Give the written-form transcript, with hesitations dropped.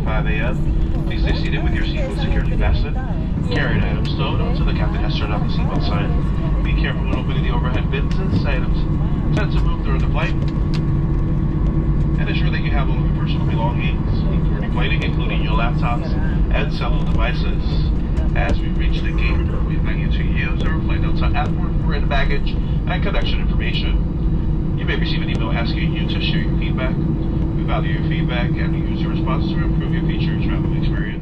5 a.m. Please stay seated with your seatbelt securely fastened. Carrying items stowed until the captain has turned off the seatbelt sign. Be careful when opening the overhead bins as items tend to move during the flight. And ensure that you have all of your personal belongings, including lighting, including your laptops and cellular devices. As we reach the gate, we invite you to use our flight notes on app for written baggage and connection information. You may receive an email asking you to share your feedback. We value your feedback and we use your responses to improve your future travel experience.